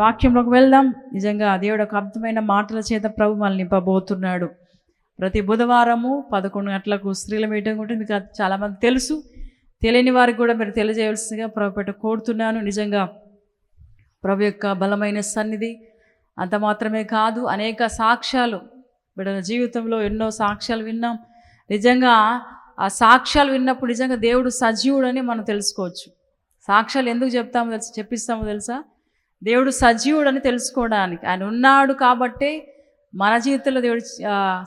వాక్యంలోకి వెళ్దాం. నిజంగా దేవుడు ఒక అద్భుతమైన మాటల చేత ప్రభు మనల్ని నింపబోతున్నాడు. ప్రతి బుధవారము 11 గంటలకు స్త్రీల మీటింగ్ ఉంటుంది. మీకు అది చాలామంది తెలుసు. తెలియని వారికి కూడా మీరు తెలియజేయవలసిందిగా ప్రభు పెట్ట కోరుతున్నాను. నిజంగా ప్రభు యొక్క బలమైన సన్నిధి అంత మాత్రమే కాదు, అనేక సాక్ష్యాలు బిడ్డల జీవితంలో ఎన్నో సాక్ష్యాలు విన్నాం. నిజంగా ఆ సాక్ష్యాలు విన్నప్పుడు నిజంగా దేవుడు సజీవుడని మనం తెలుసుకోవచ్చు. సాక్ష్యాలు ఎందుకు చెప్పిస్తామో తెలుసా? దేవుడు సజీవుడని తెలుసుకోవడానికి. ఆయన ఉన్నాడు కాబట్టే మన జీవితంలో దేవుడు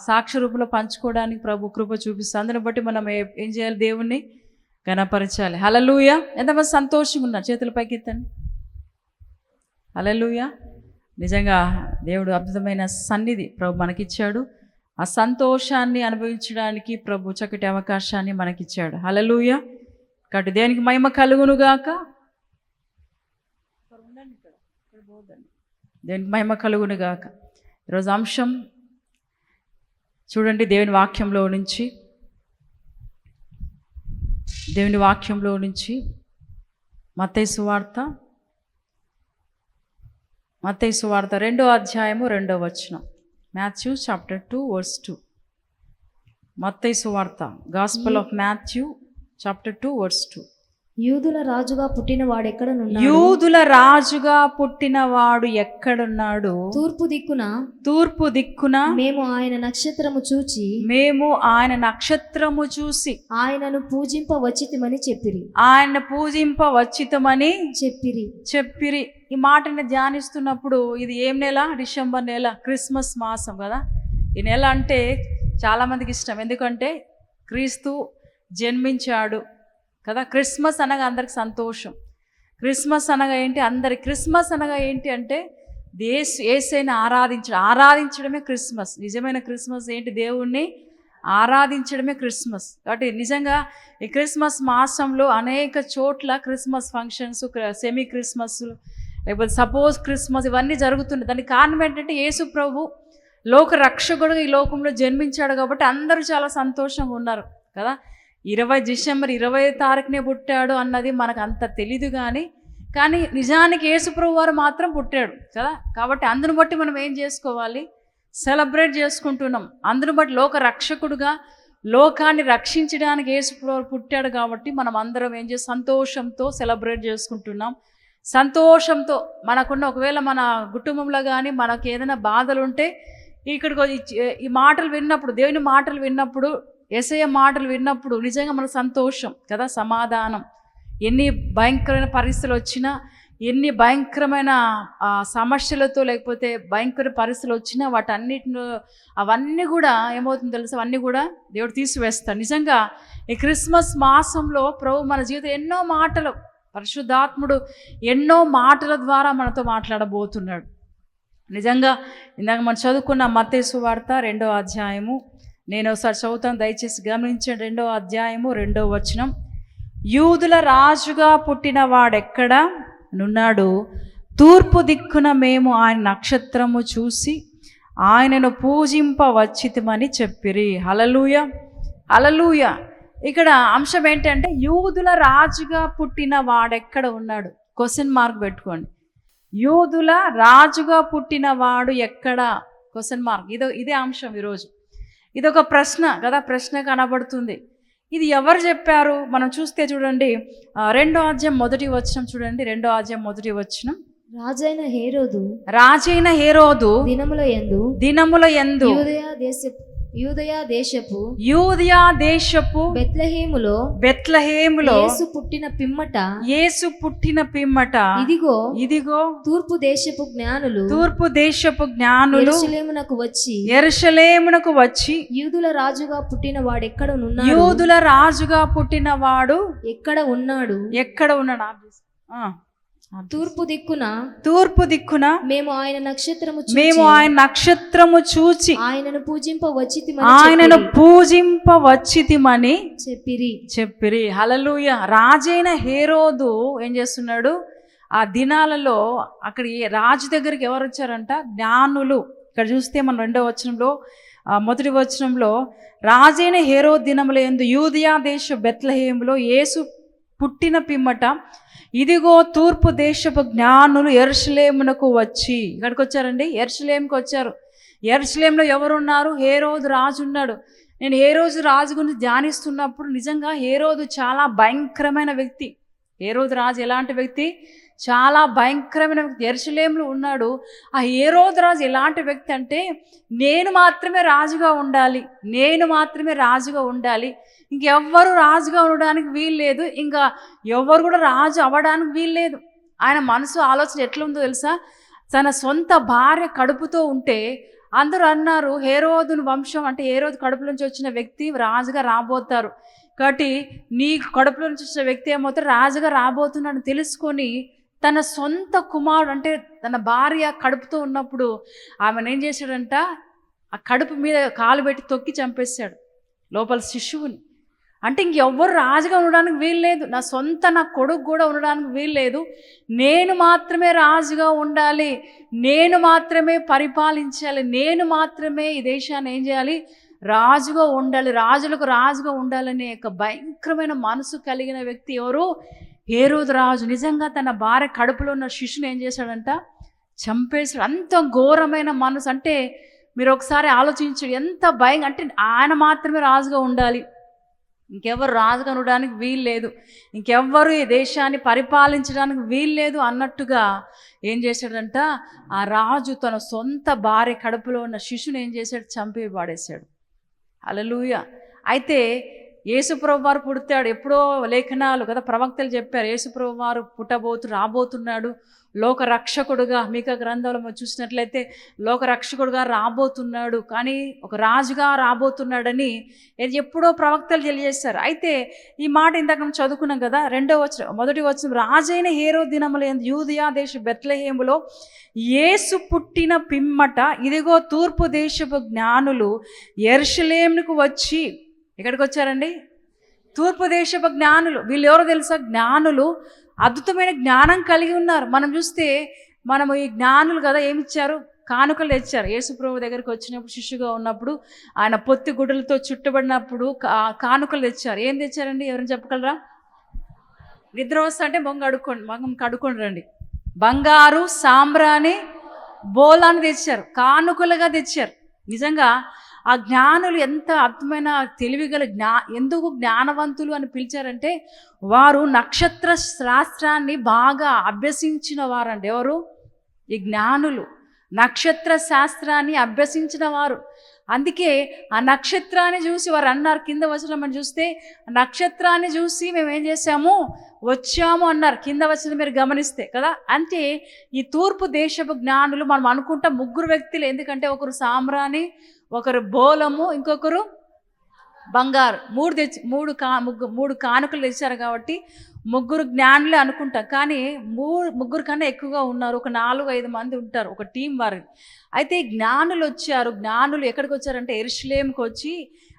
సాక్ష్య రూపంలో పంచుకోవడానికి ప్రభు కృప చూపిస్తుంది. అందుని బట్టి మనం ఏం చేయాలి? దేవుణ్ణి ఘనపరచాలి. హల్లెలూయా. ఎంతమంది సంతోషంగా ఉన్నారు? చేతుల పైకి ఎత్తండి. హల్లెలూయా. నిజంగా దేవుడు అద్భుతమైన సన్నిధి ప్రభు మనకిచ్చాడు. ఆ సంతోషాన్ని అనుభవించడానికి ప్రభు చక్కటి అవకాశాన్ని మనకిచ్చాడు. హల్లెలూయా. కాబట్టి దేనికి మహిమ కలుగునుగాక. దేనికి మహిమ కలుగునుగాక. ఈరోజు అంశం చూడండి, దేవుని వాక్యంలో నుంచి మత్తయి సువార్త 2వ అధ్యాయము 2వ వచనం. Matthew chapter 2 verse 2. మత్తయి సువార్త, gospel of Matthew chapter 2 verse 2. యూదుల రాజుగా పుట్టినవాడు ఎక్కడున్నాడు? తూర్పు దిక్కున మేము ఆయన నక్షత్రము చూచి ఆయనను పూజింపవచ్చితమని చెప్పిరి. ఈ మాటని ధ్యానిస్తున్నప్పుడు ఇది ఏం నెల? డిసెంబర్ నెల, క్రిస్మస్ మాసం కదా. ఈ నెల అంటే చాలామందికి ఇష్టం, ఎందుకంటే క్రీస్తు జన్మించాడు కదా. క్రిస్మస్ అనగా అందరికి సంతోషం. క్రిస్మస్ అనగా ఏంటి అంటే యేసయ్యని ఆరాధించడమే క్రిస్మస్. నిజమైన క్రిస్మస్ ఏంటి? దేవుణ్ణి ఆరాధించడమే క్రిస్మస్. కాబట్టి నిజంగా ఈ క్రిస్మస్ మాసంలో అనేక చోట్ల క్రిస్మస్ ఫంక్షన్స్, సెమీ క్రిస్మస్, లేకపోతే సపోజ్ క్రిస్మస్, ఇవన్నీ జరుగుతున్నాయి. దానికి కారణం ఏంటంటే యేసు ప్రభు లోక రక్షకుడుగా ఈ లోకంలో జన్మించాడు కాబట్టి అందరూ చాలా సంతోషంగా ఉన్నారు కదా. డిసెంబర్ 20వ తారీఖునే పుట్టాడు అన్నది మనకు అంత తెలీదు, కానీ నిజానికి యేసు ప్రభు వారు మాత్రం పుట్టాడు కదా. కాబట్టి అందును బట్టి మనం ఏం చేసుకోవాలి? సెలబ్రేట్ చేసుకుంటున్నాం. అందును బట్టి లోక రక్షకుడుగా లోకాన్ని రక్షించడానికి యేసు ప్రభు పుట్టాడు కాబట్టి మనం అందరం ఏం చేసి సంతోషంతో సెలబ్రేట్ చేసుకుంటున్నాం. సంతోషంతో మనకున్న, ఒకవేళ మన కుటుంబంలో కానీ మనకు ఏదైనా బాధలు ఉంటే ఇక్కడికి ఈ మాటలు విన్నప్పుడు, దేవుని మాటలు విన్నప్పుడు, యేసయ్య మాటలు విన్నప్పుడు నిజంగా మన సంతోషం కదా, సమాధానం. ఎన్ని భయంకరమైన పరిస్థితులు వచ్చినా, ఎన్ని భయంకరమైన సమస్యలతో లేకపోతే భయంకర పరిస్థితులు వచ్చినా అవన్నీ కూడా ఏమవుతుందో తెలుసు, అవన్నీ కూడా దేవుడు తీసివేస్తాడు. నిజంగా ఈ క్రిస్మస్ మాసంలో ప్రభు మన జీవితం ఎన్నో మాటలు, పరిశుద్ధాత్ముడు ఎన్నో మాటల ద్వారా మనతో మాట్లాడబోతున్నాడు. నిజంగా ఇందాక మనం చదువుకున్న మత్తయి సువార్త 2వ అధ్యాయము, నేను ఒకసారి చదువుతాను, దయచేసి గమనించండి. 2వ అధ్యాయము 2వ వచనం. యూదుల రాజుగా పుట్టిన వాడెక్కడ నున్నాడు? తూర్పు దిక్కున మేము ఆయన నక్షత్రము చూసి ఆయనను పూజింపవచ్చితమని చెప్పిరి. హల్లెలూయా, హల్లెలూయా. ఇక్కడ అంశం ఏంటంటే యూదుల రాజుగా పుట్టిన వాడెక్కడ ఉన్నాడు? క్వశ్చన్ మార్క్ పెట్టుకోండి. యూదుల రాజుగా పుట్టిన వాడు ఎక్కడ? Question mark. ఇదే అంశం ఈరోజు. ఇదొక ప్రశ్న కదా, ప్రశ్న కనబడుతుంది. ఇది ఎవరు చెప్పారు? మనం చూస్తే చూడండి, 2వ అధ్యాయం 1వ వచనం చూడండి. 2వ అధ్యాయం 1వ వచనం. రాజైన హేరోదు దినముల యందు యూదయా దేశపు బెత్లెహేములో యేసు పుట్టిన పిమ్మట ఇదిగో తూర్పు దేశపు జ్ఞానులు యెరూషలేమునకు వచ్చి యూదుల రాజుగా పుట్టిన వాడు ఎక్కడ ఉన్నాడు? తూర్పు దిక్కున మేము ఆయన నక్షత్రము చూచి ఆయనను పూజింపవచ్చితిమని చెప్పిరి. హల్లెలూయా. రాజైన హేరోదు ఏం చేస్తున్నాడు? ఆ దినాలలో అక్కడ రాజు దగ్గరికి ఎవరు వచ్చారంట? జ్ఞానులు. ఇక్కడ చూస్తే మనం 2వ వచనంలో, 1వ వచనంలో రాజైన హేరోదు దినముల యందు యూదయా దేశ బెత్లెహేములో యేసు పుట్టిన పిమ్మట ఇదిగో తూర్పు దేశపు జ్ఞానులు యెరూషలేమునకు వచ్చి, ఇక్కడికి వచ్చారండి, యెరూషలేముకి వచ్చారు. యెరూషలేములో ఎవరున్నారు? హేరోదు రాజు ఉన్నాడు. నేను హేరోదు రాజు గురించి ధ్యానిస్తున్నప్పుడు నిజంగా హేరోదు చాలా భయంకరమైన వ్యక్తి. హేరోదు రాజు ఎలాంటి వ్యక్తి? చాలా భయంకరమైన వ్యక్తి. యెరూషలేములో ఉన్నాడు. ఆ హేరోదు రాజు ఎలాంటి వ్యక్తి అంటే, నేను మాత్రమే రాజుగా ఉండాలి, నేను మాత్రమే రాజుగా ఉండాలి, ఇంకెవ్వరు రాజుగా ఉండడానికి వీల్లేదు, ఇంకా ఎవరు కూడా రాజు అవ్వడానికి వీల్లేదు. ఆయన మనసు ఆలోచన ఎట్లుందో తెలుసా? తన సొంత భార్య కడుపుతో ఉంటే అందరూ అన్నారు, హేరోదుని వంశం అంటే హేరోదు కడుపు నుంచి వచ్చిన వ్యక్తి రాజుగా రాబోతారు, కాబట్టి నీ కడుపులో నుంచి వచ్చిన వ్యక్తి ఏమవుతారు? రాజుగా రాబోతున్నాడు తెలుసుకొని తన సొంత కుమారుడు అంటే తన భార్య కడుపుతో ఉన్నప్పుడు ఆమెను ఏం చేశాడంట, ఆ కడుపు మీద కాలు పెట్టి తొక్కి చంపేశాడు లోపల శిశువుని. అంటే ఇంకెవ్వరు రాజుగా ఉండడానికి వీల్లేదు, నా కొడుకు కూడా ఉండడానికి వీల్లేదు, నేను మాత్రమే రాజుగా ఉండాలి, నేను మాత్రమే పరిపాలించాలి, నేను మాత్రమే ఈ దేశాన్ని ఏం చేయాలి? రాజుగా ఉండాలి, రాజులకు రాజుగా ఉండాలనే ఒక భయంకరమైన మనసు కలిగిన వ్యక్తి ఎవరు? హేరోదు రాజు. నిజంగా తన భార్య కడుపులో ఉన్న శిశువుని ఏం చేశాడంట? చంపేశాడు. అంత ఘోరమైన మనసు. అంటే మీరు ఒకసారి ఆలోచించండి, ఎంత భయం అంటే ఆయన మాత్రమే రాజుగా ఉండాలి, ఇంకెవ్వరు రాజుగా ఉండడానికి వీల్లేదు, ఇంకెవ్వరు ఈ దేశాన్ని పరిపాలించడానికి వీల్లేదు అన్నట్టుగా ఏం చేశాడంట? ఆ రాజు తన సొంత భార్య కడుపులో ఉన్న శిశువుని ఏం చేశాడు? చంపి పాడేశాడు. హల్లెలూయా. అయితే యేసుప్రభు వారు పుడతాడు. ఎప్పుడో లేఖనాలు కదా, ప్రవక్తలు చెప్పారు, యేసుప్రభు వారు రాబోతున్నాడు, లోక రక్షకుడుగా. మీకా గ్రంథంలో చూసినట్లయితే లోక రక్షకుడుగా రాబోతున్నాడు, కానీ ఒక రాజుగా రాబోతున్నాడని ఎప్పుడో ప్రవక్తలు తెలియజేశారు. అయితే ఈ మాట ఇందాక మనం చదువుకున్నాం కదా, మొదటి వచనం, రాజైన హేరోదు దినముల యూదయా దేశ బెత్లెహేములో యేసు పుట్టిన పిమ్మట ఇదిగో తూర్పు దేశపు జ్ఞానులు యెరూషలేమునకు వచ్చి. ఎక్కడికి వచ్చారండి? తూర్పు దేశపు జ్ఞానులు. వీళ్ళు ఎవరో తెలుసా? జ్ఞానులు అద్భుతమైన జ్ఞానం కలిగి ఉన్నారు. మనం చూస్తే మనము ఈ జ్ఞానులు కదా ఏమిచ్చారు? కానుకలు తెచ్చారు. యేసుప్రభు దగ్గరికి వచ్చినప్పుడు శిష్యుగా ఉన్నప్పుడు ఆయన పొత్తి గుడ్డలతో చుట్టబడినప్పుడు కానుకలు తెచ్చారు. ఏం తెచ్చారండి? ఎవరైనా చెప్పగలరా? నిద్ర వస్తా అంటే మొగం కడుక్కొని రండి. బంగారు, సాంబ్రాణి, బోలాన్ని తెచ్చారు, కానుకలుగా తెచ్చారు. నిజంగా ఆ జ్ఞానులు ఎంత అద్భుతమైన తెలివిగల ఎందుకు జ్ఞానవంతులు అని పిలిచారంటే, వారు నక్షత్ర శాస్త్రాన్ని బాగా అభ్యసించిన వారండి. ఎవరు? ఈ జ్ఞానులు నక్షత్ర శాస్త్రాన్ని అభ్యసించిన వారు. అందుకే ఆ నక్షత్రాన్ని చూసి వారు అన్నారు, కింద వచనం చూస్తే నక్షత్రాన్ని చూసి మేము ఏం చేసాము? వచ్చాము అన్నారు. కింద వచ్చిన మీరు గమనిస్తే కదా. అంటే ఈ తూర్పు దేశపు జ్ఞానులు మనం అనుకుంటాం ముగ్గురు వ్యక్తులు, ఎందుకంటే ఒకరు సాంబ్రాణి, ఒకరు బోలము, ఇంకొకరు బంగారు. మూడు కానుకలు తెచ్చారు కాబట్టి ముగ్గురు జ్ఞానులే అనుకుంటాం, కానీ ముగ్గురు కన్నా ఎక్కువగా ఉన్నారు. ఒక 4-5 మంది ఉంటారు, ఒక టీం వారి. అయితే జ్ఞానులు వచ్చారు. జ్ఞానులు ఎక్కడికి వచ్చారంటే యెరూషలేముకి వచ్చి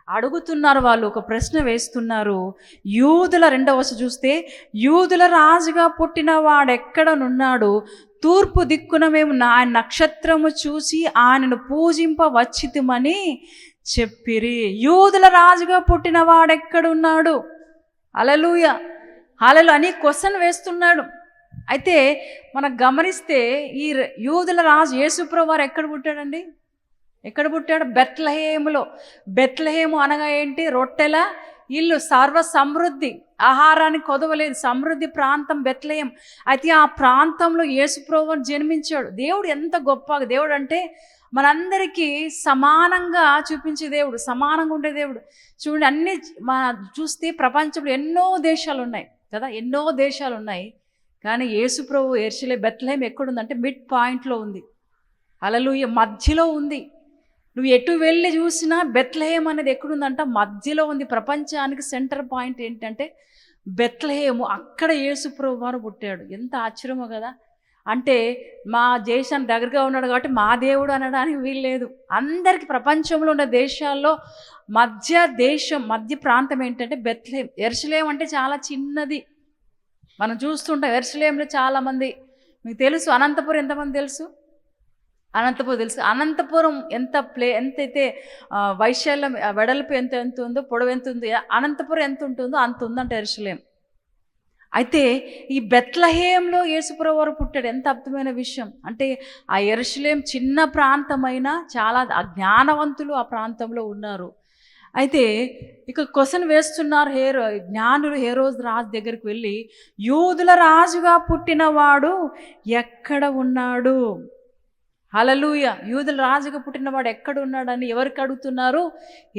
అడుగుతున్నారు. వాళ్ళు ఒక ప్రశ్న వేస్తున్నారు. యూదుల 2వ వచనం చూస్తే, యూదుల రాజుగా పుట్టిన వాడెక్కడనున్నాడు? తూర్పు దిక్కున మేము నక్షత్రము చూసి ఆయనను పూజింప వచ్చితిమని చెప్పిరి. యూదుల రాజుగా పుట్టిన వాడెక్కడున్నాడు? హల్లెలూయా, హల్లెలూయా అని క్వశ్చన్ వేస్తున్నాడు. అయితే మనం గమనిస్తే ఈ యూదుల రాజు యేసుప్రభు వారు ఎక్కడ పుట్టాడండి? ఎక్కడ పుట్టాడు? బెత్లెహేములో. బెత్లెహేము అనగా ఏంటి? రొట్టెల ఇల్లు, సర్వ సమృద్ధి, ఆహారానికి కొదవలేదు, సమృద్ధి ప్రాంతం బెత్లెహేం. అయితే ఆ ప్రాంతంలో యేసుప్రభు జన్మించాడు. దేవుడు ఎంత గొప్ప దేవుడు అంటే, మనందరికీ సమానంగా చూపించే దేవుడు, సమానంగా ఉండే దేవుడు. చూడండి, అన్ని చూస్తే ప్రపంచంలో ఎన్నో దేశాలు ఉన్నాయి కదా, ఎన్నో దేశాలు ఉన్నాయి, కానీ యేసుప్రభు బెత్లెహేం ఎక్కడుందంటే మిడ్ పాయింట్లో ఉంది. హల్లెలూయా, మధ్యలో ఉంది. నువ్వు ఎటు వెళ్ళి చూసినా బెత్లెహేం అనేది ఎక్కడుందంట? మధ్యలో ఉంది. ప్రపంచానికి సెంటర్ పాయింట్ ఏంటంటే బెత్లెహేము. అక్కడ యేసుప్రభు వారు పుట్టాడు. ఎంత ఆశ్చర్యమో కదా. అంటే మా దేశానికి దగ్గరగా ఉన్నాడు కాబట్టి మా దేవుడు అనడానికి వీల్లేదు. అందరికీ ప్రపంచంలో ఉన్న దేశాల్లో మధ్య ప్రాంతం ఏంటంటే బెత్లెహేం. యెరూషలేం అంటే చాలా చిన్నది. మనం చూస్తుంటాం యెరూషలేంలో చాలామంది. మీకు తెలుసు అనంతపురం ఎంతమంది తెలుసు? అనంతపురం తెలుసు. అనంతపురం ఎంతైతే వైశాల్యం, వెడల్పు ఎంత ఉందో, పొడవు ఎంత ఉందో, అనంతపురం ఎంత ఉంటుందో అంత ఉందంట యెరూషలేం. అయితే ఈ బెత్లెహేంలో యేసుప్రభు వారు పుట్టాడు. ఎంత అద్భుతమైన విషయం అంటే ఆ యెరూషలేం చిన్న ప్రాంతమైన చాలా జ్ఞానవంతులు ఆ ప్రాంతంలో ఉన్నారు. అయితే ఇక క్వశ్చన్ వేస్తున్నారు జ్ఞానులు హేరోదు రాజు దగ్గరికి వెళ్ళి, యూదుల రాజుగా పుట్టినవాడు ఎక్కడ ఉన్నాడు? హల్లెలూయ. యూదుల రాజుగా పుట్టినవాడు ఎక్కడ ఉన్నాడని ఎవరికి అడుగుతున్నారు?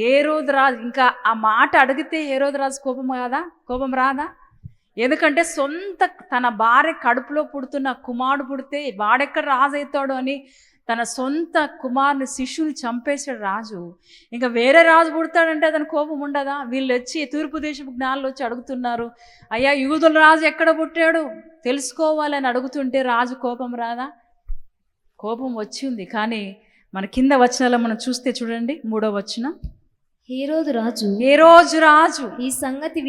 హేరోదు రాజు. ఇంకా ఆ మాట అడిగితే హేరోదు రాజు కోపం రాదా? ఎందుకంటే సొంత తన భార్య కడుపులో పుడుతున్న కుమారుడు పుడితే వాడెక్కడ రాజు అవుతాడు అని తన సొంత కుమారుని శిష్యుని చంపేశాడు రాజు. ఇంకా వేరే రాజు పుడతాడంటే అతని కోపం ఉండదా? వీళ్ళు వచ్చి తూర్పు దేశపు జ్ఞానులు వచ్చి అడుగుతున్నారు, అయ్యా యూదుల రాజు ఎక్కడ పుట్టాడు తెలుసుకోవాలని అడుగుతుంటే రాజు కోపం రాదా? కోపం వచ్చింది. కానీ మన కింద వచనాల్లో మనం చూస్తే చూడండి, 3వ వచనం, హేరోదు రాజు ఈ సంగతి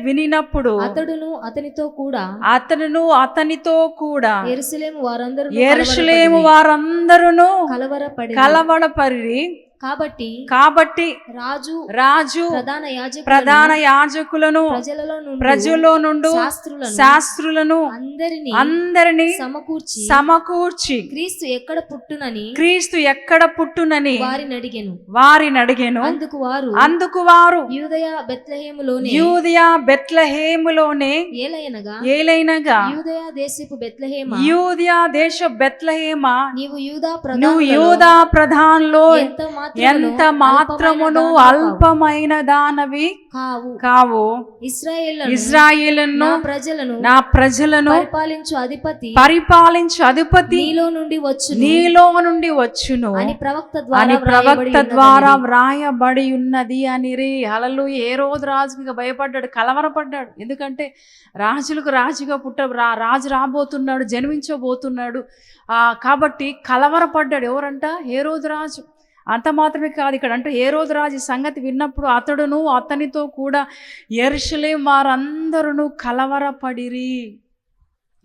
వినినప్పుడు అతడును అతనితో కూడా యెరూషలేము వారందరూ కలవరపడి కాబట్టి రాజు ప్రధాన యాజకులను ప్రజల్లో నుండి శాస్త్రులను అందరినీ సమకూర్చి క్రీస్తు ఎక్కడ పుట్టునని వారిని అడిగెను. అందుకు వారు యూదయ బెత్లెహేములోనే ఏలైనగా యూదయ దేశ బెత్లెహేమా నువ్వు యూదా ప్రధానులో ఎంత మాత్రమును అల్పమైన దానవి కావు. ఇశ్రాయేలును నా ప్రజలను పరిపాలించు అధిపతి నీలో నుండి వచ్చును అని ప్రవక్త ద్వారా వ్రాయబడి ఉన్నది అని. హల్లెలూయా. హేరోదు రాజుగా భయపడ్డాడు, కలవరపడ్డాడు. ఎందుకంటే రాజులకు రాజుగా రాజు రాబోతున్నాడు, జన్మించబోతున్నాడు. కాబట్టి కలవరపడ్డాడు. ఎవరంట? హేరోదు రాజు. అంత మాత్రమే కాదు, ఇక్కడ అంటే హేరోదు రాజు సంగతి విన్నప్పుడు అతడును అతనితో కూడా యెరూషలేం వారందరూ కలవరపడిరి.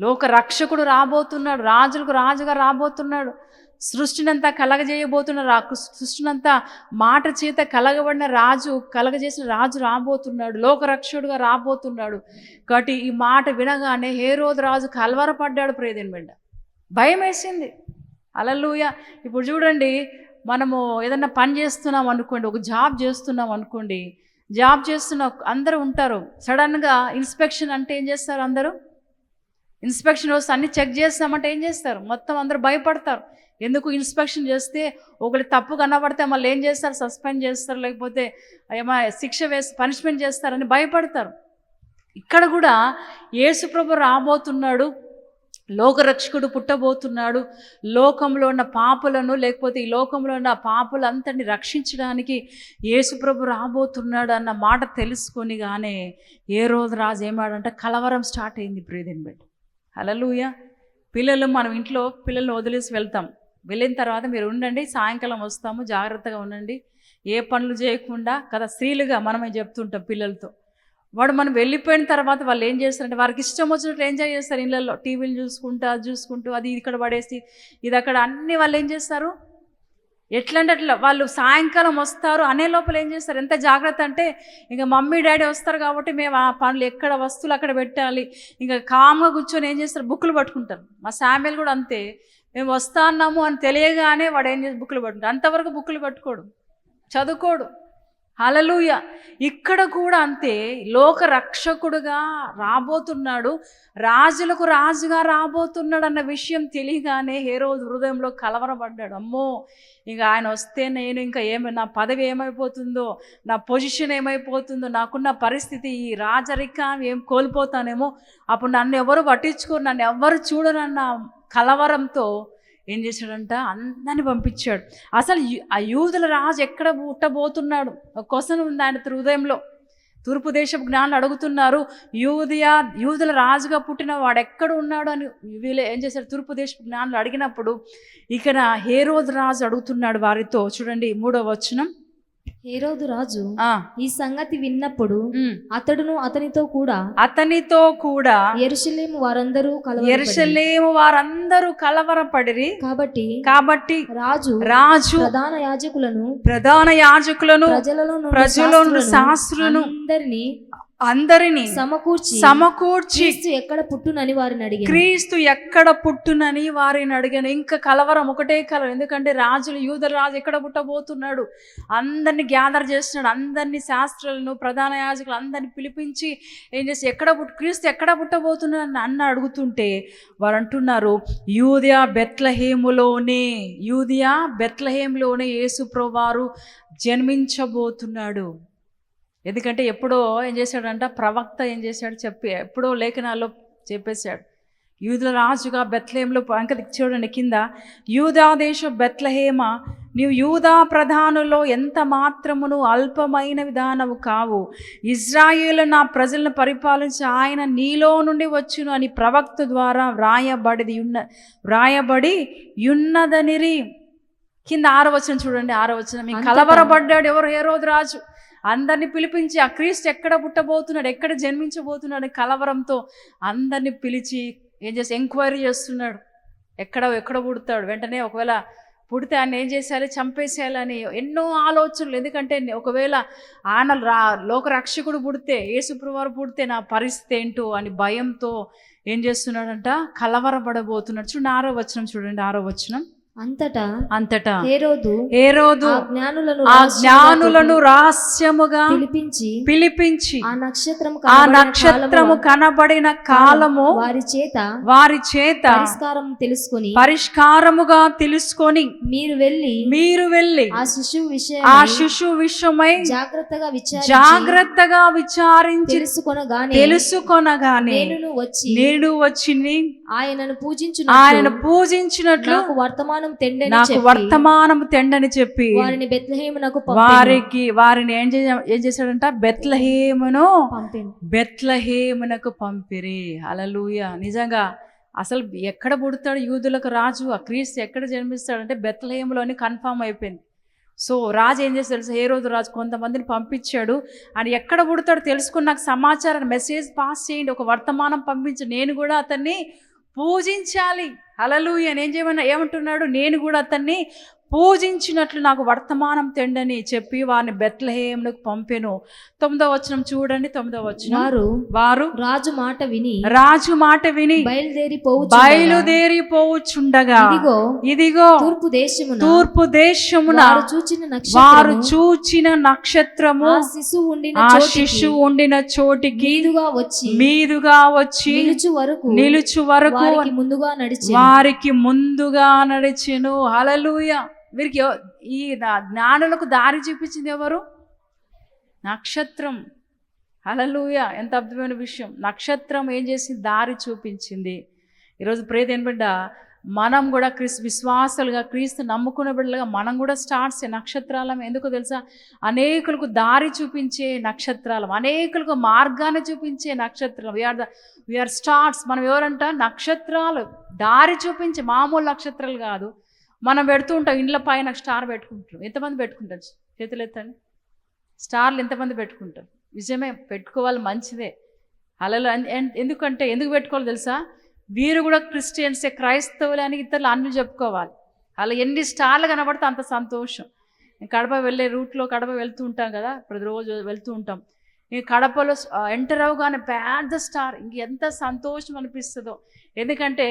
లోక రక్షకుడు రాబోతున్నాడు, రాజులకు రాజుగా రాబోతున్నాడు, సృష్టినంతా కలగజేయబోతున్నాడు, సృష్టినంతా మాట చేత కలగజేసిన రాజు రాబోతున్నాడు, లోక రక్షకుడుగా రాబోతున్నాడు. కాబట్టి ఈ మాట వినగానే హేరోదు రాజు కలవరపడ్డాడు. ప్రియదేని బిడ్డ, భయం వేసింది. హల్లెలూయా. ఇప్పుడు చూడండి, మనము ఏదన్నా పని చేస్తున్నాం అనుకోండి, ఒక జాబ్ చేస్తున్నాం అనుకోండి, జాబ్ చేస్తున్న అందరూ ఉంటారు. సడన్గా ఇన్స్పెక్షన్ అంటే ఏం చేస్తారు? అందరూ ఇన్స్పెక్షన్ వస్తే అన్ని చెక్ చేస్తామంటే ఏం చేస్తారు? మొత్తం అందరూ భయపడతారు. ఎందుకు? ఇన్స్పెక్షన్ చేస్తే ఒకటి తప్పు కనబడితే మళ్ళీ ఏం చేస్తారు? సస్పెండ్ చేస్తారు, లేకపోతే శిక్ష వేసి పనిష్మెంట్ చేస్తారని భయపడతారు. ఇక్కడ కూడా యేసుప్రభు రాబోతున్నాడు, లోకరక్షకుడు పుట్టబోతున్నాడు. లోకంలో ఉన్న పాపులను, లేకపోతే ఈ లోకంలో ఉన్న పాపులంతటిని రక్షించడానికి యేసుప్రభు రాబోతున్నాడు అన్న మాట తెలుసుకొని గానే హేరోదు రాజు ఏమాడంటే కలవరం స్టార్ట్ అయింది. ప్రియదేని బిడ్డ, హల్లెలూయా. మనం ఇంట్లో పిల్లల్ని వదిలేసి వెళ్తాం. వెళ్ళిన తర్వాత మీరు ఉండండి, సాయంకాలం వస్తాము, జాగ్రత్తగా ఉండండి, ఏ పనులు చేయకుండా కదా. స్త్రీలుగా మనమే చెప్తుంటాం పిల్లలతో. మనం వెళ్ళిపోయిన తర్వాత వాళ్ళు ఏం చేస్తారంటే వారికి ఇష్టం వచ్చినట్లు ఎంజాయ్ చేస్తారు. ఇళ్ళల్లో టీవీలు చూసుకుంటూ అది ఇక్కడ పడేసి ఇది అక్కడ అన్నీ వాళ్ళు ఏం చేస్తారు? ఎట్లా అంటే అట్లా వాళ్ళు సాయంకాలం వస్తారు అనే లోపల ఏం చేస్తారు? ఎంత జాగ్రత్త అంటే ఇంకా మమ్మీ డాడీ వస్తారు కాబట్టి మేము ఆ పనులు ఎక్కడ వస్తువులు అక్కడ పెట్టాలి, ఇంకా కామ్గా కూర్చొని ఏం చేస్తారు? బుక్కులు పట్టుకుంటారు. మా శామ్యుల్ కూడా అంతే, మేము వస్తా అన్నాము అని తెలియగానే వాడు ఏం చేసి బుక్కులు పట్టుకుంటాడు. అంతవరకు బుక్కులు పట్టుకోడు, చదువుకోడు. హల్లెలూయా. ఇక్కడ కూడా అంతే, లోక రక్షకుడుగా రాబోతున్నాడు, రాజులకు రాజుగా రాబోతున్నాడు అన్న విషయం తెలియగానే హేరోదు హృదయంలో కలవరపడ్డాడు. అమ్మో, ఇక ఆయన వస్తే నేను ఇంకా నా పదవి ఏమైపోతుందో, నా పొజిషన్ ఏమైపోతుందో, నాకున్న పరిస్థితి, ఈ రాజరికం ఏం కోల్పోతానేమో, అప్పుడు నన్ను ఎవరు పట్టించుకోరు, నన్ను ఎవరు చూడరన్న కలవరంతో ఏం చేశాడంట? అందరిని పంపించాడు. అసలు ఆ యూదుల రాజు ఎక్కడ పుట్టబోతున్నాడు? ఒక క్వశ్చన్ ఉంది ఆయన హృదయంలో. తూర్పు దేశపు జ్ఞానులు అడుగుతున్నారు, యూదుల రాజుగా పుట్టిన వాడు ఎక్కడ ఉన్నాడు అని. వీళ్ళు ఏం చేశారు? తూర్పు దేశపు జ్ఞానులు అడిగినప్పుడు ఇక్కడ హేరోదు రాజు అడుగుతున్నాడు వారితో. చూడండి 3వ వచనం, హేరోదు రాజు ఈ సంగతి విన్నప్పుడు అతడును అతనితో కూడా యెరూషలేము వారందరూ కలవరపడిరి. కాబట్టి రాజు ప్రధాన యాజకులను ప్రజలను శాస్త్రులను అందరినీ సమకూర్చి సమకూర్చి ఎక్కడ పుట్టునని వారిని అడిగాను. క్రీస్తు ఎక్కడ పుట్టునని వారిని అడిగాను. ఇంకా కలవరం, ఒకటే కలవరం. ఎందుకంటే రాజులు, యూదుల రాజు ఎక్కడ పుట్టబోతున్నాడు, అందరిని గ్యాదర్ చేస్తున్నాడు. అందరినీ శాస్త్రులను, ప్రధాన యాజకులు అందరిని పిలిపించి ఏం చేసి క్రీస్తు ఎక్కడ పుట్టబోతున్నాడు అన్న అడుగుతుంటే వారు అంటున్నారు, యూదయ బెత్లెహేములోనే యేసు ప్రభువారు జన్మించబోతున్నాడు. ఎందుకంటే ఎప్పుడో ఏం చేశాడంట, ప్రవక్త ఏం చేశాడు ఎప్పుడో లేఖనాల్లో చెప్పేశాడు, యూదుల రాజుగా బెత్లెహేములో. ఇంకా చూడండి కింద, యూదా దేశ బెత్లెహేమ, నీవు యూదా ప్రధానులో ఎంత మాత్రమును అల్పమైన విధానము కావు. ఇజ్రాయేలు నా ప్రజలను పరిపాలించి ఆయన నీలో నుండి వచ్చును అని ప్రవక్త ద్వారా వ్రాయబడి ఉన్నదనిరి. కింద 6వ వచనం చూడండి, 6వ వచనం, కలవరపడ్డాడు ఎవరు? హేరోదు రాజు. అందరినీ పిలిపించి ఆ క్రీస్తు ఎక్కడ పుట్టబోతున్నాడు, ఎక్కడ జన్మించబోతున్నాడు కలవరంతో అందరినీ పిలిచి ఏం చేసి ఎంక్వైరీ చేస్తున్నాడు, ఎక్కడ పుడతాడు. వెంటనే ఒకవేళ పుడితే ఆయన ఏం చేసేయాలి, చంపేసేయాలని ఎన్నో ఆలోచనలు. ఎందుకంటే ఒకవేళ ఆయన లోకరక్షకుడు పుడితే, యేసుప్రభువారు పుడితే నా పరిస్థితి ఏంటో అని భయంతో ఏం చేస్తున్నాడంట, కలవరపడబోతున్నాడు. చూడండి 6వ వచనం చూడండి, 6వ వచనం. అంతటా హేరోదు ఆ జ్ఞానులను రహస్యముగా పిలిపించి ఆ నక్షత్రము కనబడిన కాలము వారి చేత పరిష్కారముగా తెలుసుకొని మీరు వెళ్ళి ఆ శిశువు విషయమై జాగ్రత్తగా విచారించి తెలుసుకొనగానే నేను వచ్చి ఆయనను పూజించినట్లు నాకు వర్తమానం తెండని చెప్పి వారిని ఏం చేశాడంట, బెత్లెహేమునకు పంపిరి. హల్లెలూయా. నిజంగా అసలు ఎక్కడ పుడతాడు యూదులకు రాజు, ఆ క్రీస్తు ఎక్కడ జన్మిస్తాడంటే బెత్లెహేములోని కన్ఫామ్ అయిపోయింది. సో రాజు ఏం చేస్తాడు, హేరోదు రాజు కొంతమందిని పంపించాడు, అని ఎక్కడ పుడతాడు తెలుసుకుని నాకు సమాచారాన్ని మెసేజ్ పాస్ చేయండి, ఒక వర్తమానం పంపించి నేను కూడా అతన్ని పూజించాలి. హల్లెలూయా. ఏమంటున్నాడు, నేను కూడా అతన్ని పూజించినట్లు నాకు వర్తమానం తెండని చెప్పి వారిని బెత్లెహేమునకు పంపెను. 9వ వచనం చూడండి, 9వ వచనం. వారు రాజు మాట విని బయలుదేరిపోవుచుండగా ఇదిగో తూర్పు దేశమున వారు చూచిన నక్షత్రము ఆ శిశువు ఉండిన చోటికి మీదుగా వచ్చి నిలుచు వరకు వారికి ముందుగా నడిచెను. హల్లెలూయా. వీరికి ఈ జ్ఞానులకు దారి చూపించింది ఎవరు? నక్షత్రం. హల్లెలూయా. ఎంత అద్భుతమైన విషయం. నక్షత్రం ఏం చేసింది, దారి చూపించింది. ఈరోజు ప్రియమైన బిడ్డ, మనం కూడా విశ్వాసాలుగా క్రీస్తు నమ్ముకున్న బిడ్డలుగా మనం కూడా స్టార్స్ నక్షత్రాలం. ఎందుకో తెలుసా, అనేకులకు దారి చూపించే నక్షత్రాలం, అనేకులకు మార్గాన్ని చూపించే నక్షత్రం. We are stars. మనం ఎవరంట, నక్షత్రాలు. దారి చూపించే మామూలు నక్షత్రాలు కాదు. మనం పెడుతూ ఉంటాం ఇండ్ల పైన స్టార్ పెట్టుకుంటాం. ఎంతమంది పెట్టుకుంటారు? చేతులు ఎత్తండి. స్టార్లు ఎంతమంది పెట్టుకుంటారు? నిజమే, పెట్టుకోవాలి, మంచిదే. అలా ఎందుకు పెట్టుకోవాలి తెలుసా, వీరు కూడా క్రిస్టియన్సే, క్రైస్తవులు అని ఇతరులు అన్ని చెప్పుకోవాలి. అలా ఎన్ని స్టార్లు కనబడితే అంత సంతోషం. కడప వెళ్ళే రూట్లో కడప వెళ్తూ ఉంటాం కదా, ప్రతిరోజు వెళ్తూ ఉంటాం. ఈ కడపలో ఎంటర్ అవగానే పెద్ద స్టార్, ఇంకెంత సంతోషం అనిపిస్తుందో. ఎందుకంటే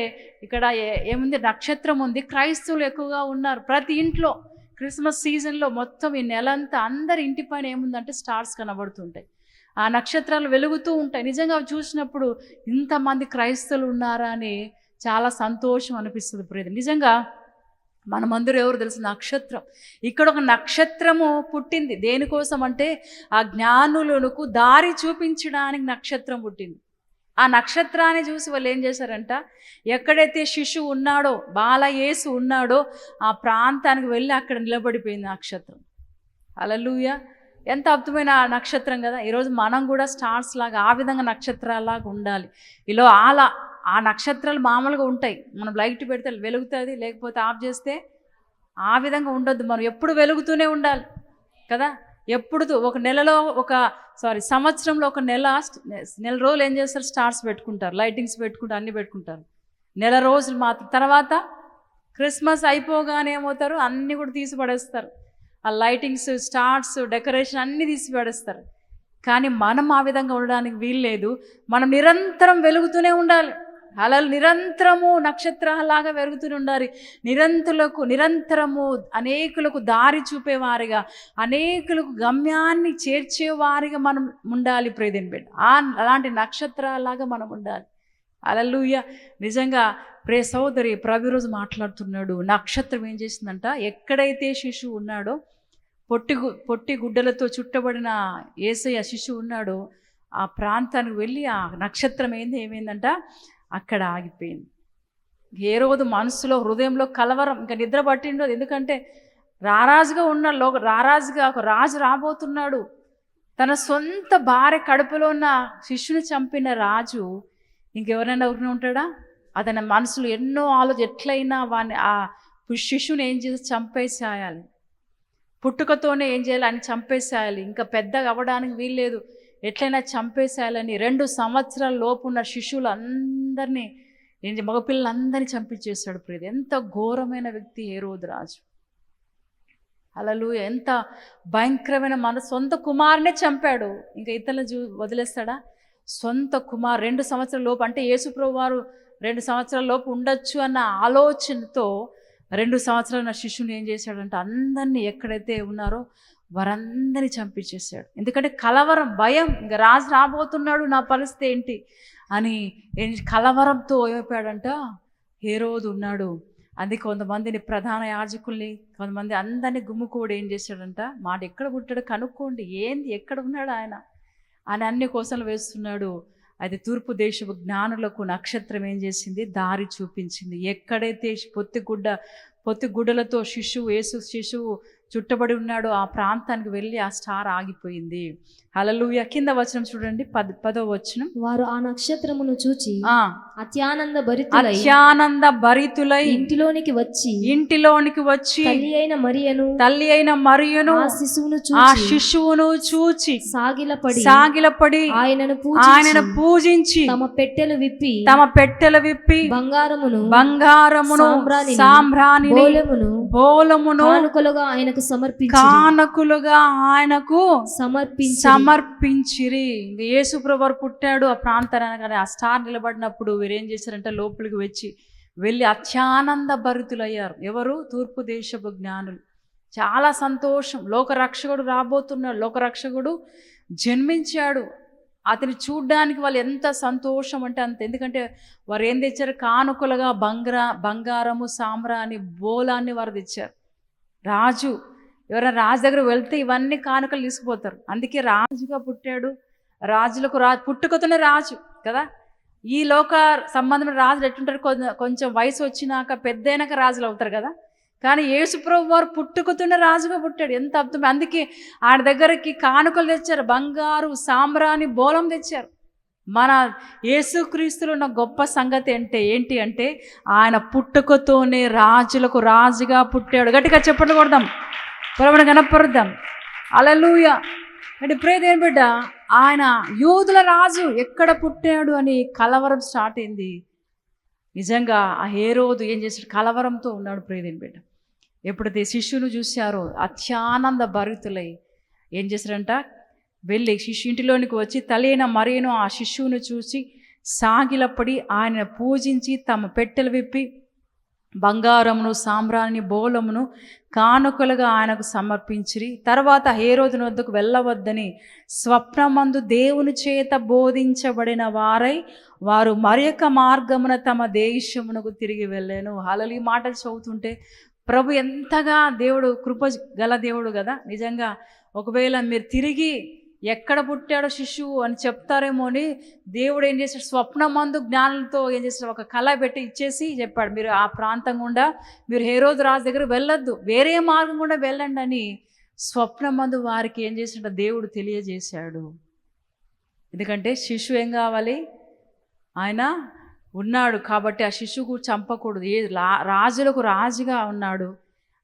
ఇక్కడ ఏముంది, నక్షత్రం ఉంది. క్రైస్తవులు ఎక్కువగా ఉన్నారు ప్రతి ఇంట్లో. క్రిస్మస్ సీజన్లో మొత్తం ఈ నెలంతా అందరి ఇంటి పైన ఏముందంటే స్టార్స్ కనబడుతుంటాయి. ఆ నక్షత్రాలు వెలుగుతూ ఉంటాయి. నిజంగా అవి చూసినప్పుడు ఇంతమంది క్రైస్తవులు ఉన్నారా అని చాలా సంతోషం అనిపిస్తుంది. ప్రియత, నిజంగా మనమందరూ ఎవరు తెలుసు, నక్షత్రం. ఇక్కడ ఒక నక్షత్రము పుట్టింది. దేనికోసం అంటే ఆ జ్ఞానులకు దారి చూపించడానికి నక్షత్రం పుట్టింది. ఆ నక్షత్రాన్ని చూసి వాళ్ళు ఏం చేశారంట, ఎక్కడైతే శిశువు ఉన్నాడో, బాలయేసు ఉన్నాడో ఆ ప్రాంతానికి వెళ్ళి అక్కడ నిలబడిపోయింది నక్షత్రం. హల్లెలూయా. ఎంత అద్భుతమైన నక్షత్రం కదా. ఈరోజు మనం కూడా స్టార్స్ లాగా ఆ విధంగా నక్షత్రాలాగా ఉండాలి. ఇలా ఆ నక్షత్రాలు మామూలుగా ఉంటాయి. మనం లైట్ పెడితే వెలుగుతుంది, లేకపోతే ఆఫ్ చేస్తే ఆ విధంగా ఉండొద్దు. మనం ఎప్పుడు వెలుగుతూనే ఉండాలి కదా. ఎప్పుడు ఒక నెలలో సంవత్సరంలో ఒక నెల రోజులు ఏం చేస్తారు, స్టార్స్ పెట్టుకుంటారు, లైటింగ్స్ పెట్టుకుంటారు, అన్నీ పెట్టుకుంటారు. నెల రోజులు మాత్రం. తర్వాత క్రిస్మస్ అయిపోగానే ఏమవుతారు, అన్నీ కూడా తీసి పడేస్తారు. ఆ లైటింగ్స్, స్టార్స్, డెకరేషన్ అన్నీ తీసి పడేస్తారు. కానీ మనం ఆ విధంగా ఉండడానికి వీల్లేదు. మనం నిరంతరం వెలుగుతూనే ఉండాలి. అలా నిరంతరము నక్షత్రాలాగా వెలుగుతూనే ఉండాలి. నిరంతరము అనేకులకు దారి చూపేవారిగా, అనేకులకు గమ్యాన్ని చేర్చేవారిగా మనం ఉండాలి. ప్రియదేని బిడ్డ, అలాంటి నక్షత్రాలాగా మనం ఉండాలి. హల్లెలూయా. నిజంగా ప్రియ సోదరి, ప్రభు రోజు మాట్లాడుతున్నాడు. నక్షత్రం ఏం చేసిందంట, ఎక్కడైతే శిశువు ఉన్నాడో, పొట్టి గుడ్డలతో చుట్టబడిన యేసయ్య శిశువు ఉన్నాడో ఆ ప్రాంతానికి వెళ్ళి ఆ నక్షత్రం ఏమైందంట, అక్కడ ఆగిపోయింది. హేరోదు మనసులో, హృదయంలో కలవరం, ఇంకా నిద్ర పట్టిండదు. ఎందుకంటే రారాజుగా ఉన్నాడు, రారాజుగా ఒక రాజు రాబోతున్నాడు. తన సొంత భార్య కడుపులో ఉన్న శిశువుని చంపిన రాజు ఇంకెవరైనా ఊరినే ఉంటాడా? అతని మనసులో ఎన్నో ఆలోచన, ఎట్లయినా ఆ శిశువుని ఏం చేసి చంపేసేయాలి, పుట్టుకతోనే ఏం చేయాలి అని చంపేసేయాలి, ఇంకా పెద్దగా అవ్వడానికి వీల్లేదు, ఎట్లయినా చంపేసేయాలని 2 సంవత్సరాల లోపు ఉన్న శిశువులు అందరినీ, మగపిల్లలందరినీ చంపించేశాడు. ప్రియ, ఎంత ఘోరమైన వ్యక్తి హేరోదు రాజు. హల్లెలూయా. ఎంత భయంకరమైన, మన సొంత కుమారునే చంపాడు, ఇంకా ఇతరులు వదిలేస్తాడా? సొంత కుమారు 2 సంవత్సరాల లోపు, అంటే యేసుప్రభు వారు 2 సంవత్సరాల లోపు ఉండొచ్చు అన్న ఆలోచనతో 2 సంవత్సరాల శిశువుని ఏం చేశాడంటే అందరినీ ఎక్కడైతే ఉన్నారో వారందరినీ చంపించేశాడు. ఎందుకంటే కలవరం, భయం, ఇంకా రాజు రాబోతున్నాడు, నా పరిస్థితి ఏంటి అని కలవరంతో అయిపోయాడంట. హేరోదు ఉన్నాడు. అందుకే కొంతమందిని, ప్రధాన యాజకుల్ని, కొంతమంది అందరినీ గుమ్ముకోడు ఏం చేశాడంట, మాట ఎక్కడ పుట్టాడు కనుక్కోండి, ఏంది ఎక్కడ ఉన్నాడు ఆయన అని అన్ని కోసలు వేస్తున్నాడు. అయితే తూర్పు దేశపు జ్ఞానులకు నక్షత్రం ఏం చేసింది, దారి చూపించింది. ఎక్కడైతే పొత్తిగుడ్డలతో శిశువు చుట్టబడి ఉన్నాడో ఆ ప్రాంతానికి వెళ్ళి ఆ స్టార్ ఆగిపోయింది. హల్లెలూయా. కింద వచనం చూడండి, 10వ వచనం. వారు ఆ నక్షత్రమును చూచి అత్యానంద భరితులై ఇంటిలోనికి వచ్చి తల్లి అయిన మరియను ఆ శిశువును చూచి సాగిలపడి ఆయనను పూజించి తమ పెట్టెలు విప్పి బంగారమును సాంబ్రాణిని బోలమును కానుకలుగా ఆయనకు సమర్పించిరి. యేసుప్రభు వారు పుట్టాడు ఆ ప్రాంతానికి, ఆ స్టార్ నిలబడినప్పుడు వీరేం చేశారంటే లోపలికి వెళ్ళి అత్యానంద భరితులయ్యారు. ఎవరు? తూర్పు దేశపు జ్ఞానులు. చాలా సంతోషం, లోకరక్షకుడు రాబోతున్నాడు, లోకరక్షకుడు జన్మించాడు. అతని చూడ్డానికి వాళ్ళు ఎంత సంతోషం అంటే అంత. ఎందుకంటే వారు ఏం తెచ్చారు, కానుకలుగా బంగారము సాంబ్రాణి బోలాన్ని వారు తెచ్చారు. రాజు, ఎవరైనా రాజు దగ్గర వెళ్తే ఇవన్నీ కానుకలు తీసుకుపోతారు. అందుకే రాజుగా పుట్టాడు. రాజులకు పుట్టుకతోనే రాజు కదా. ఈ లోక సంబంధమైన రాజులు ఎట్లుంటారు, కొంచెం వయసు వచ్చినాక పెద్దయినాక రాజులు అవుతారు కదా. కానీ యేసుప్రభు వారు పుట్టుకతోనే రాజుగా పుట్టాడు. ఎంత అర్థం. అందుకే ఆయన దగ్గరికి కానుకలు తెచ్చారు, బంగారు సాంబ్రాణి బోలం తెచ్చారు. మన యేసుక్రీస్తులో ఉన్న గొప్ప సంగతి ఏంటి అంటే ఆయన పుట్టుకతోనే రాజులకు రాజుగా పుట్టాడు. గట్టిగా చెప్పండి, కొడదాం, ప్రభువుని గణపరుద్దాం. హల్లెలూయా. అంటే ప్రియదేని బిడ్డ, ఆయన యూదుల రాజు ఎక్కడ పుట్టాడు అని కలవరం స్టార్ట్ అయింది. నిజంగా ఆ హేరోదు ఏం చేశాడు, కలవరంతో ఉన్నాడు. ప్రియదేని బిడ్డ, ఎప్పుడైతే శిష్యును చూశారో అత్యానంద భరితులై ఏం చేశారంట, వెళ్ళి ఇంటిలోనికి వచ్చి తల్లి అయిన మరియను ఆ శిశువును చూసి సాగిలపడి ఆయన పూజించి తమ పెట్టెలు విప్పి బంగారమును సాంబ్రాణి బోలమును కానుకలుగా ఆయనకు సమర్పించిరి. తర్వాత హేరోదు వద్దకు వెళ్ళవద్దని స్వప్నమందు దేవుని చేత బోధించబడిన వారు మరొక మార్గమున తమ దేశమునకు తిరిగి వెళ్ళాను. అలలు ఈ మాటలు చదువుతుంటే ప్రభు ఎంతగా దేవుడు కృప గల దేవుడు కదా. నిజంగా ఒకవేళ మీరు తిరిగి ఎక్కడ పుట్టాడో శిశువు అని చెప్తారేమో అని దేవుడు ఏం చేశాడు, స్వప్నమందు జ్ఞానులతో ఏం చేశాడు, ఒక కళ పెట్టి ఇచ్చేసి చెప్పాడు, మీరు ఆ ప్రాంతం గుండా మీరు హేరోదు రాజు దగ్గర వెళ్ళొద్దు, వేరే మార్గం గుండా వెళ్ళండి అని స్వప్నమందు వారికి ఏం చేశాడు, దేవుడు తెలియజేశాడు. ఎందుకంటే శిశువు ఏం కావాలి, ఆయన ఉన్నాడు కాబట్టి ఆ శిశువుకు చంపకూడదు. రాజులకు రాజుగా ఉన్నాడు,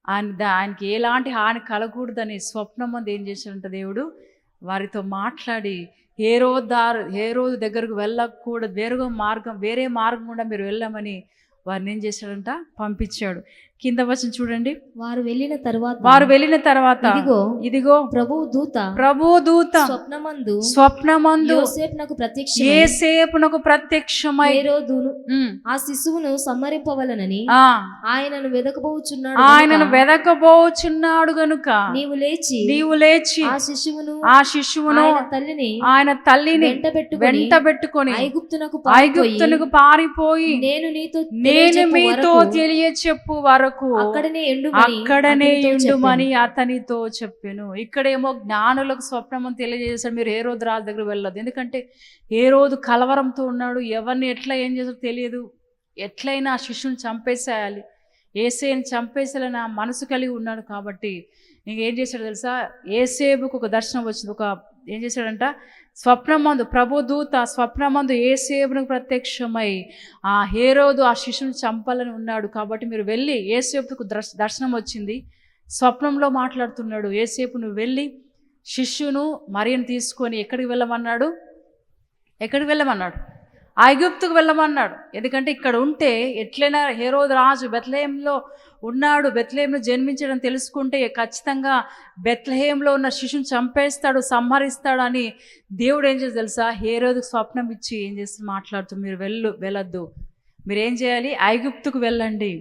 ఆయనకి ఎలాంటి హాని కలగకూడదని స్వప్నమందు ఏం చేశాడంట, దేవుడు వారితో మాట్లాడి హేరోదు దగ్గరకు వెళ్ళకూడదు, వేరే మార్గం గుండా మీరు వెళ్ళమని వారిని ఏం చేశాడంట, పంపించాడు. కింద వచ్చిన చూడండి. వారు వెళ్ళిన తర్వాత ఇదిగో ప్రభువు దూత స్వప్నమందు యోసేపునకు ప్రత్యక్షమై హేరోదును ఆ శిశువును సంహరింపవలనని ఆయనను వెదకబోచున్నాడు గనుక నీవు లేచి ఆ శిశువును ఆయన తల్లిని వెంటబెట్టుకొని ఐగుప్తునకు పారిపోయి నేను మీతో తెలియచెప్పు వరకు అక్కడనే ఉండుమని అతనితో చెప్పెను. ఇక్కడేమో జ్ఞానులకు స్వప్నము తెలియజేశాడు, మీరు హేరోదు రాజు దగ్గర వెళ్ళదు. ఎందుకంటే హేరోదు కలవరంతో ఉన్నాడు, ఎవరిని ఎట్లా ఏం చేస్తారో తెలియదు, ఎట్లయినా ఆ శిశువుని చంపేసేయాలి, యేసేని చంపేసేయాలని ఆ మనసు కలిగి ఉన్నాడు. కాబట్టి ఇంకేం చేశాడు తెలుసా, యేసేపుకు ఒక దర్శనం వచ్చింది. ఏం చేశాడంట, స్వప్నమందు యేసేపునకు ప్రత్యక్షమై ఆ హేరోదు ఆ శిశువుని చంపాలని ఉన్నాడు. కాబట్టి మీరు వెళ్ళి, యేసేపుకు దర్శనం వచ్చింది, స్వప్నంలో మాట్లాడుతున్నాడు, యేసేపు నువ్వు వెళ్ళి శిష్యును మరియను తీసుకొని ఎక్కడికి వెళ్ళమన్నాడు, ఐగుప్తుకు వెళ్ళమన్నాడు. ఎందుకంటే ఇక్కడ ఉంటే ఎట్లయినా హేరోదు రాజు బెత్లెహేంలో ఉన్నాడు, బెత్లెహేంలో జన్మించడం తెలుసుకుంటే ఖచ్చితంగా బెత్లెహేంలో ఉన్న శిశువుని చంపేస్తాడు, సంహరిస్తాడు అని దేవుడు ఏం చేసి తెలుసా, హేరోదుకు స్వప్నం ఇచ్చి ఏం చేసి మాట్లాడుతూ మీరు వెళ్ళొద్దు, మీరు ఏం చేయాలి, ఐగుప్తుకు వెళ్ళండి,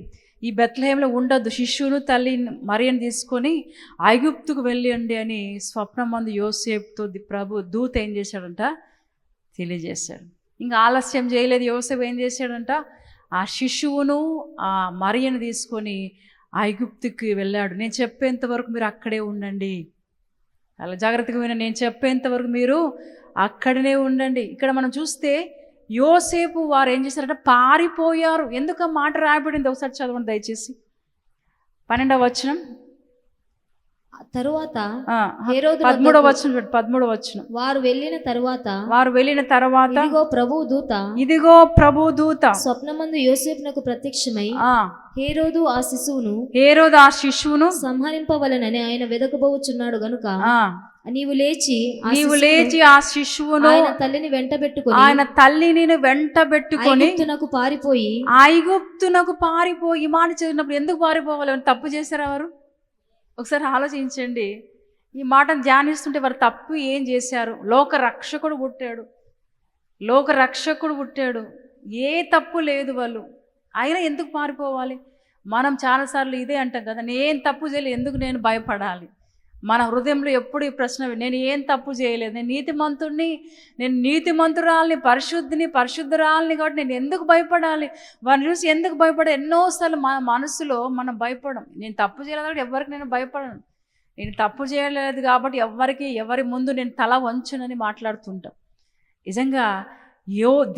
ఈ బెత్లెహేంలో ఉండొద్దు, శిశువును తల్లి మరియను తీసుకొని ఐగుప్తుకు వెళ్ళండి అని స్వప్నమందు యోసేపుతో ప్రభు దూత ఏం చేశాడంట తెలియజేశాడు. ఇంకా ఆలస్యం చేయలేదు, యోసేపు ఏం చేశాడంట, ఆ శిశువును ఆ మరియను తీసుకొని ఐగుప్తుకి వెళ్ళాడు. నేను చెప్పేంత వరకు మీరు అక్కడే ఉండండి, అలా జాగ్రత్తగా విన, నేను చెప్పేంత వరకు మీరు అక్కడనే ఉండండి. ఇక్కడ మనం చూస్తే యోసేపు వారు ఏం చేశారంటే పారిపోయారు. ఎందుకు మాట రాయబడింది ఒకసారి చదవండి దయచేసి. 12వ వచనం తరువాత 13వ వచనం. వారు వెళ్ళిన తరువాత ఇదిగో ప్రభువు దూత స్వప్నమందు యోసేపునకు ప్రత్యక్షమై హేరోదు ఆ శిశువును సంహరింపవలనని ఆయన వెదకబోచున్నాడు గనుక నీవు లేచి ఆ శిశువును ఆయన తల్లిని వెంటబెట్టుకొని ఐగుప్తునకు పారిపోయి. మాట చదివినప్పుడు ఎందుకు పారిపోవాలి, తప్పు చేశారు వారు? ఒకసారి ఆలోచించండి. ఈ మాటను ధ్యానిస్తుంటే వారు తప్పు ఏం చేశారు? లోక రక్షకుడు పుట్టాడు, ఏ తప్పు లేదు వాళ్ళు, అయినా ఎందుకు పారిపోవాలి? మనం చాలాసార్లు ఇదే అంటాం కదా, నేను తప్పు చేయలేదు, ఎందుకు నేను భయపడాలి? మన హృదయంలో ఎప్పుడు ఈ ప్రశ్న, నేను ఏం తప్పు చేయలేదు, నేను నీతిమంతురాల్ని, పరిశుద్ధురాల్ని, కాబట్టి నేను ఎందుకు భయపడాలి? వారిని చూసి ఎందుకు భయపడాలి? ఎన్నోసార్లు మన మనసులో మనం భయపడం. నేను తప్పు చేయలేదు కాబట్టి ఎవరికి నేను భయపడను, నేను తప్పు చేయలేదు కాబట్టి ఎవరి ముందు నేను తల వంచునని మాట్లాడుతుంటాం. నిజంగా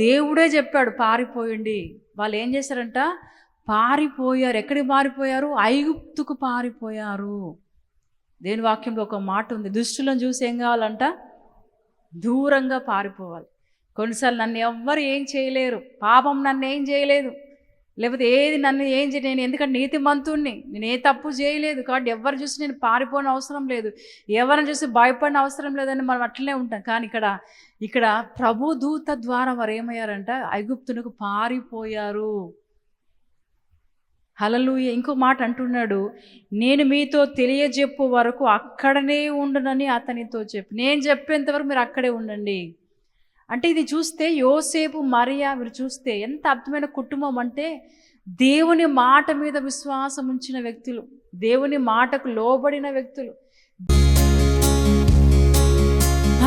దేవుడే చెప్పాడు పారిపోయండి. వాళ్ళు ఏం చేశారంట, పారిపోయారు. ఎక్కడికి పారిపోయారు? ఐగుప్తుకు పారిపోయారు. దేని వాక్యంలో ఒక మాట ఉంది, దుష్టులను చూసి ఏం కావాలంట, దూరంగా పారిపోవాలి. కొన్నిసార్లు నన్ను ఎవ్వరు ఏం చేయలేరు, పాపం నన్ను ఏం చేయలేదు, లేకపోతే ఏది నన్ను ఏం చేయ, నేను ఎందుకంటే నీతిమంతుణ్ణి, నేను ఏ తప్పు చేయలేదు కాబట్టి ఎవరు చూసి నేను పారిపోని అవసరం లేదు, ఎవరిని చూసి భయపడిన అవసరం లేదని మనం అట్లనే ఉంటాం. కానీ ఇక్కడ ప్రభు దూత ద్వారా వారు ఏమయ్యారంట, ఐగుప్తునకు పారిపోయారు. హల్లెలూయా. ఇంకో మాట అంటున్నాడు, నేను మీతో తెలియజెప్పు వరకు అక్కడనే ఉండునని అతనితో చెప్పి, నేను చెప్పేంతవరకు మీరు అక్కడే ఉండండి. అంటే ఇది చూస్తే యోసేపు మరియా మీరు చూస్తే ఎంత అద్భుతమైన కుటుంబం అంటే, దేవుని మాట మీద విశ్వాసం ఉంచిన వ్యక్తులు, దేవుని మాటకు లోబడిన వ్యక్తులు.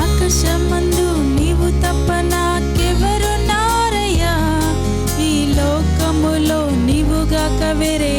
ఆకాశమందు నీవు తప్ప నాకెవరున్నారయ్యా, ఈ లోకములో నీవుగాక వేరే